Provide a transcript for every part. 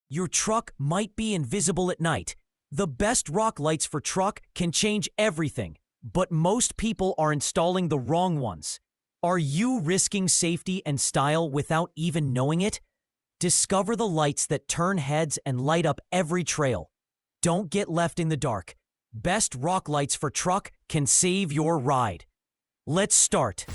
Your truck might be invisible at night. The best rock lights for truck can change everything, but most people are installing the wrong ones. Are you risking safety and style without even knowing it? Discover the lights that turn heads and light up every trail. Don't get left in the dark. Best rock lights for truck can save your ride. Let's start.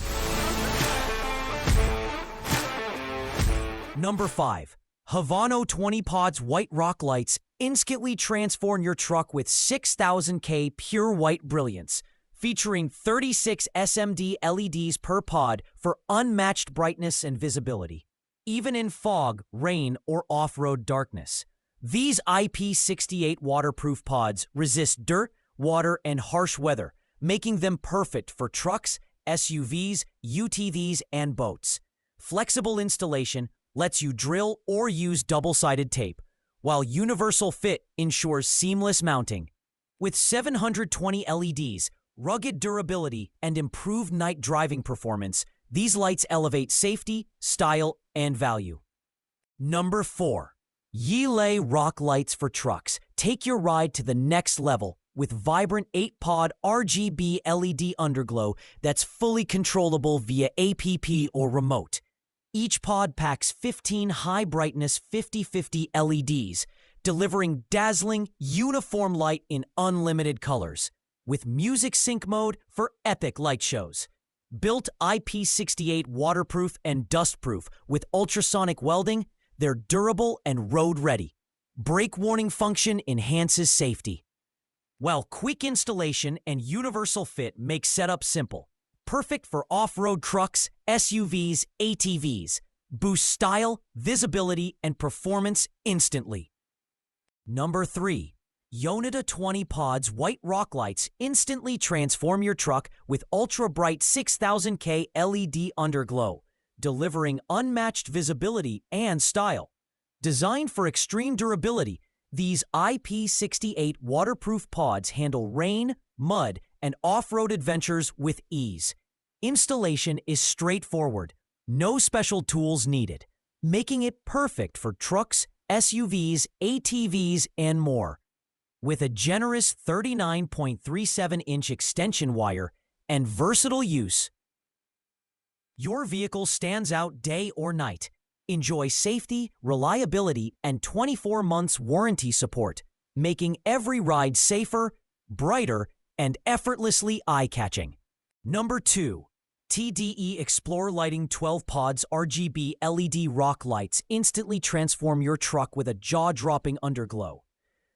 Number 5. Hovano 20 Pods White Rock Lights instantly transform your truck with 6000K pure white brilliance, featuring 36 SMD LEDs per pod for unmatched brightness and visibility, even in fog, rain, or off-road darkness. These IP68 waterproof pods resist dirt, water, and harsh weather, making them perfect for trucks, SUVs, UTVs, and boats. Flexible installation lets you drill or use double-sided tape, while universal fit ensures seamless mounting. With 720 LEDs, rugged durability, and improved night driving performance, these lights elevate safety, style, and value. Number 4. YiLaie Rock Lights for Trucks. Take your ride to the next level with vibrant 8-pod RGB LED underglow that's fully controllable via APP or remote. Each pod packs 15 high-brightness 50/50 LEDs, delivering dazzling, uniform light in unlimited colors, with music sync mode for epic light shows. Built IP68 waterproof and dustproof with ultrasonic welding, they're durable and road-ready. Brake warning function enhances safety, while quick installation and universal fit make setup simple. Perfect for off-road trucks, SUVs, ATVs. Boost style, visibility, and performance instantly. Number 3. YONEDA 20 Pods White Rock Lights instantly transform your truck with ultra-bright 6000K LED underglow, delivering unmatched visibility and style. Designed for extreme durability, these IP68 waterproof pods handle rain, mud, and off-road adventures with ease. Installation is straightforward, no special tools needed, making it perfect for trucks, SUVs, ATVs, and more. With a generous 39.37-inch extension wire and versatile use, your vehicle stands out day or night. Enjoy safety, reliability, and 24 months warranty support, making every ride safer, brighter, and effortlessly eye-catching. Number 2. TDE Explore Lighting 12 Pods RGB LED Rock Lights instantly transform your truck with a jaw-dropping underglow.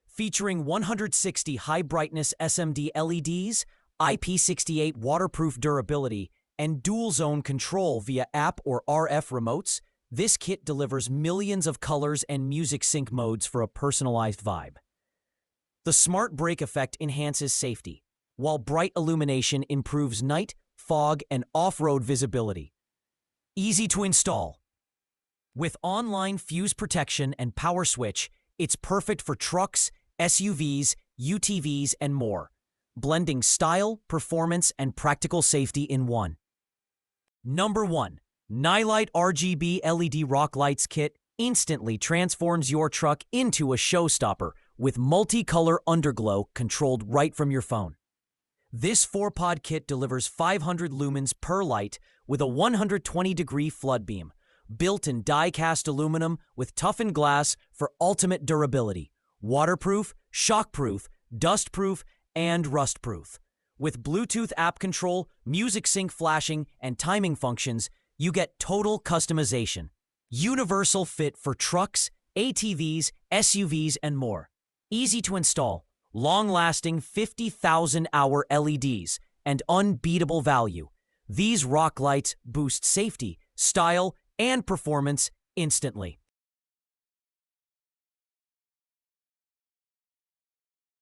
Featuring 160 high-brightness SMD LEDs, IP68 waterproof durability, and dual-zone control via app or RF remotes, this kit delivers millions of colors and music sync modes for a personalized vibe. The smart brake effect enhances safety, while bright illumination improves night, fog, and off-road visibility. Easy to install. With online fuse protection and power switch, it's perfect for trucks, SUVs, UTVs, and more, blending style, performance, and practical safety in one. Number 1. Nilight RGB LED Rock Lights Kit instantly transforms your truck into a showstopper with multicolor underglow controlled right from your phone. This 4-pod kit delivers 500 lumens per light with a 120-degree flood beam, built in die-cast aluminum with toughened glass for ultimate durability, waterproof, shockproof, dustproof, and rustproof. With Bluetooth app control, music sync flashing, and timing functions, you get total customization. Universal fit for trucks, ATVs, SUVs, and more. Easy to install, long-lasting 50,000-hour LEDs, and unbeatable value. These rock lights boost safety, style, and performance instantly.